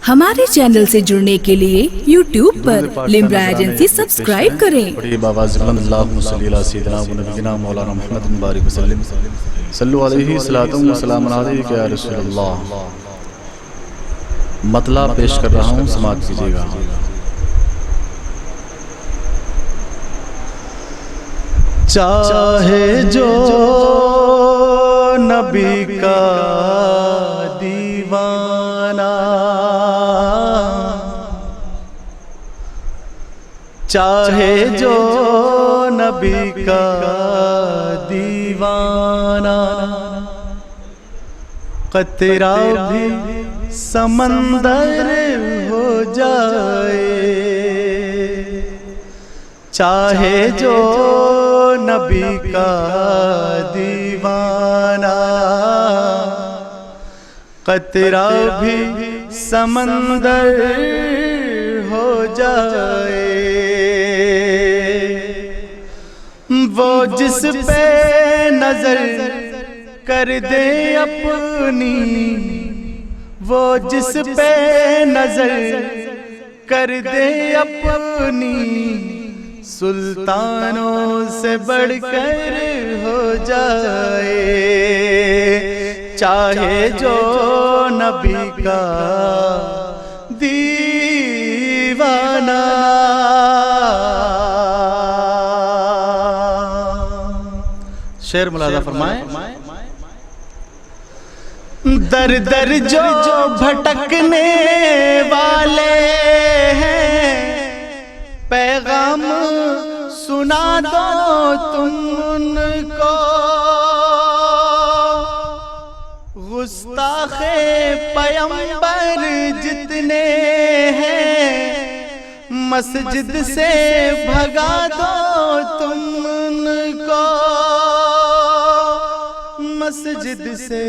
हमारे चैनल से जुड़ने के लिए YouTube पर लिम्रा एजेंसी सब्सक्राइब करें। बड़ी बाबाज़ अल्लाहुम्मा सल्ली अला सय्यिदिना व नबीना मौलाना मुहम्मद मुबारक वसल्लम सल्लु अलैहि सलातु व सलाम अलैका या रसूलल्लाह। मतला पेश कर रहा हूँ, समाअत कीजिएगा। चाहे जो नबी का दीवाना, चाहे जो नबी का दीवाना, कतरा भी समंदर हो जाए। चाहे जो नबी का दीवाना, कतरा भी समंदर हो जाए। वो जिस पे नजर कर दे अपनी, वो जिस पे नजर कर दे अपनी, सुल्तानों से बढ़कर हो जाए। चाहे जो नबी का दीवाना। शेर मुलाजा फरमाए। दर दर जो भटकने वाले हैं, पैगाम सुना दो तुम उनको। गुस्ताखे पैगंबर जितने हैं, मस्जिद से भगा दो तुम उनको। मस्जिद से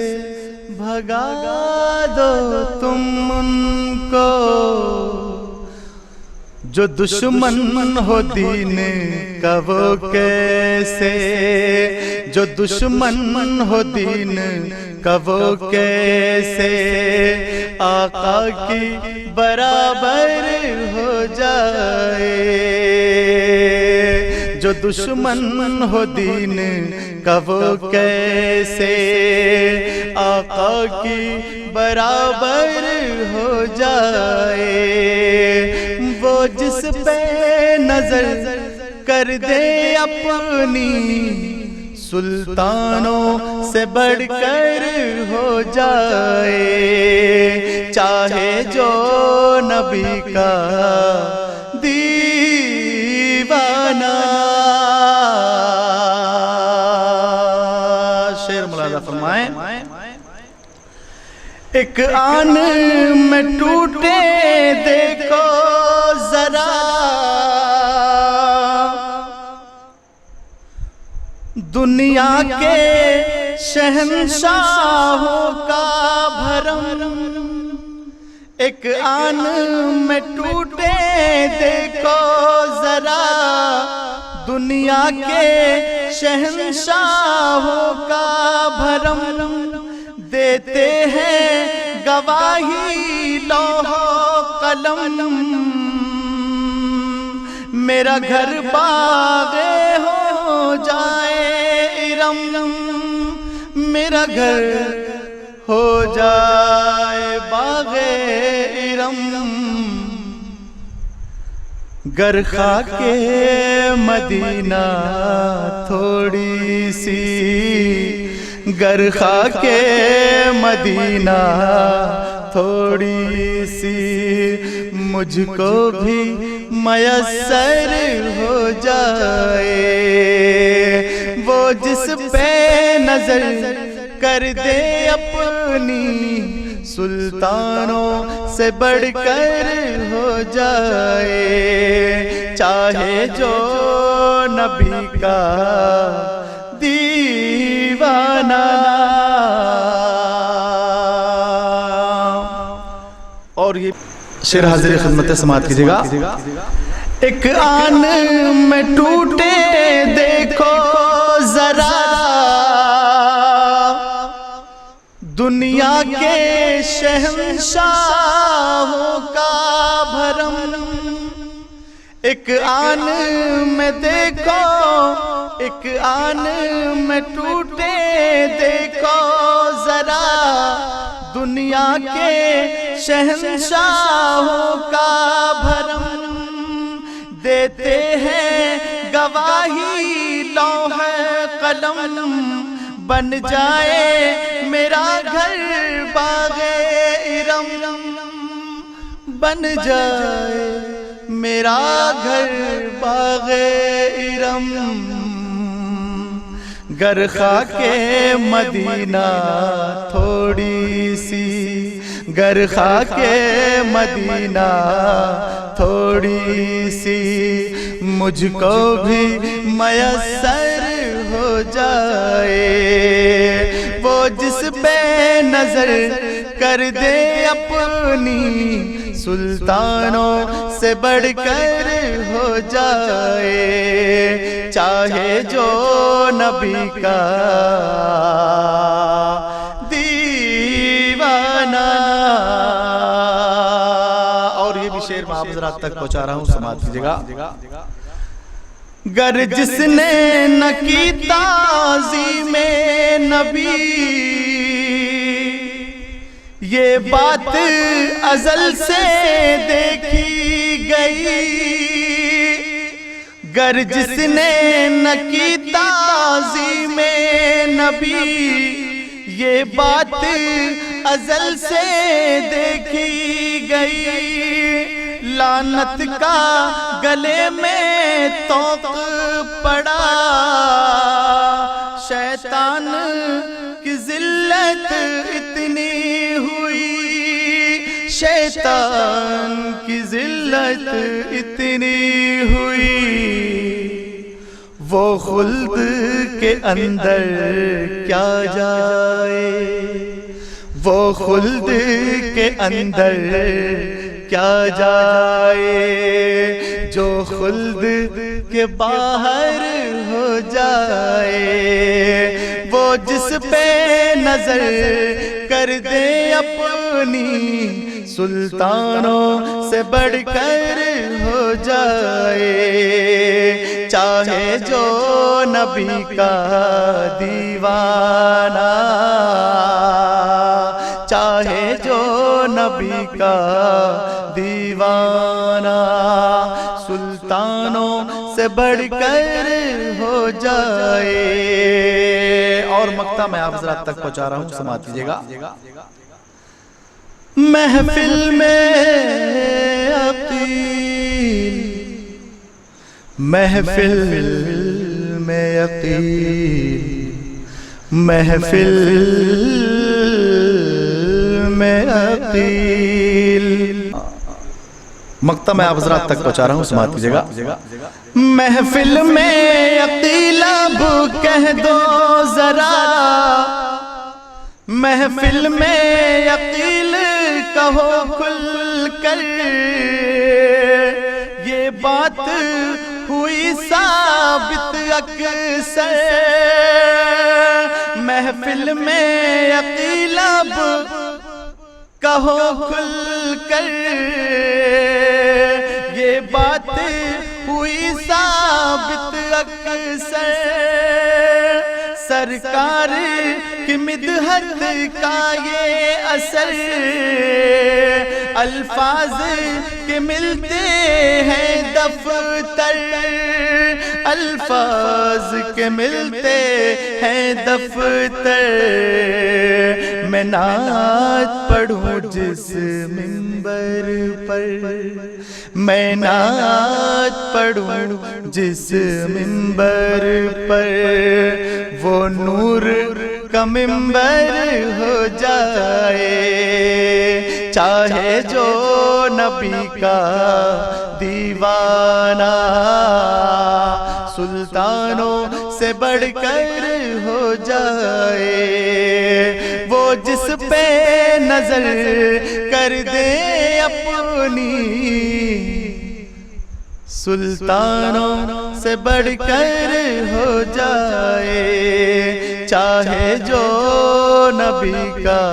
भगा दो तुम उनको। जो दुश्मन हो दीन का वो कैसे, जो दुश्मन हो दीन का वो कैसे, आका की बराबर हो जाए। जो दुश्मन हो दीन का वो कैसे, आका की बराबर हो जाए। वो जिस पे नजर कर दे अपनी, सुल्तानों से बढ़कर हो जाए। चाहे जो नबी का दीवाना। शेर मुलाजा फरमाए। एक आन में टूटे देखो जरा, दुनिया के शहंशाहों का भरम। एक आन में टूटे देखो जरा, दुनिया के शहंशाहों का भरम। देते हैं गवाही लौहो कलम, मेरा घर बाग़े हो जाए इरम। मेरा घर हो जाए बाग़े इरम। गर खाके मदीना थोड़ी सी, गर खाके मदीना थोड़ी सी, मुझको भी मयस्सर हो जाए। वो जिस पे नजर कर दे अपनी, सुल्तानों से बढ़कर हो जाए। चाहे जो नबी का दीवाना। और ये शेर हाजिर खिदमत समाअत कीजिएगा। एक आन में टूटे देखो जरा, दुनिया के शहंशाहों بھرم، ایک آن میں دیکھو ایک آن میں ٹوٹے دیکھو ذرا دنیا کے شہنشاہوں کا بھرم، دیتے ہیں گواہی لوح قلم، بن جائے میرا گھر باغ ارم، بن جائے میرا گھر باغ ارم، گر خاک مدینہ تھوڑی سی، گر خاک مدینہ تھوڑی سی مجھ کو بھی میسر ہو جائے، وہ جس پہ نظر کر دے اپنی سلطانوں سے بڑھ کر ہو جائے، چاہے جو نبی کا دیوانہ۔ اور یہ بھی شعر میں آپ حضرات تک پہنچا رہا ہوں، سماعت کیجیے گا۔ گر جس نے نہ کی تعظیم نبی، یہ بات ازل سے دیکھی گئی، گر جس نے نہ کی تعظیم نبی، یہ بات ازل سے دیکھی گئی، لعنت کا گلے میں طوق پڑا، شیطان کی ذلت اتنی ہوئی، شیطان کی ذلت اتنی ہوئی، وہ خلد کے اندر کیا جائے، وہ خلد کے اندر کیا جائے، جو خلد کے باہر ہو جائے، وہ جس پہ نظر کر دے اپنی سلطانوں سے بڑھ کر ہو جائے، چاہے جو نبی کا دیوانہ، چاہے جو نبی کا دیوانہ، سلطانوں سے بڑھ کر ہو جائے۔ اور مقطع میں آپ حضرات تک پہنچا رہا ہوں، سماعت کیجیے گا۔ محفل میں عقیل، محفل میں عقیل، محفل میں عقیل، مقطع میں آپ حضرات تک پہنچا رہا ہوں، سماعت کیجیے گا۔ محفل میں عقیل اب کہہ دو ذرا، محفل میں عقیل کہو کھل کر، یہ بات ہوئی ثابت اکثر، محفل میں عقیل اب کہو کھل کر، یہ بات ہوئی ثابت اکثر، سرکار کی مدحت کا یہ اثر، الفاظ کے ملتے ہیں دفتر، الفاظ کے ملتے ہیں دفتر، میں نعت پڑھوں جس منبر پر، میں نعت پڑھوں جس منبر پر، وہ نور کا منبر ہو جائے، چاہے جو نبی کا دیوانہ، سلطانوں سے بڑھ کر ہو جائے، وہ جس پہ نظر کر دے اپنی سلطانوں سے بڑھ کر ہو جائے، چاہے جو نبی کا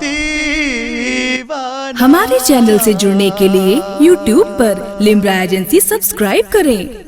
دیوانہ۔ हमारे चैनल से जुड़ने के लिए YouTube पर लिम्रा एजेंसी सब्सक्राइब करें।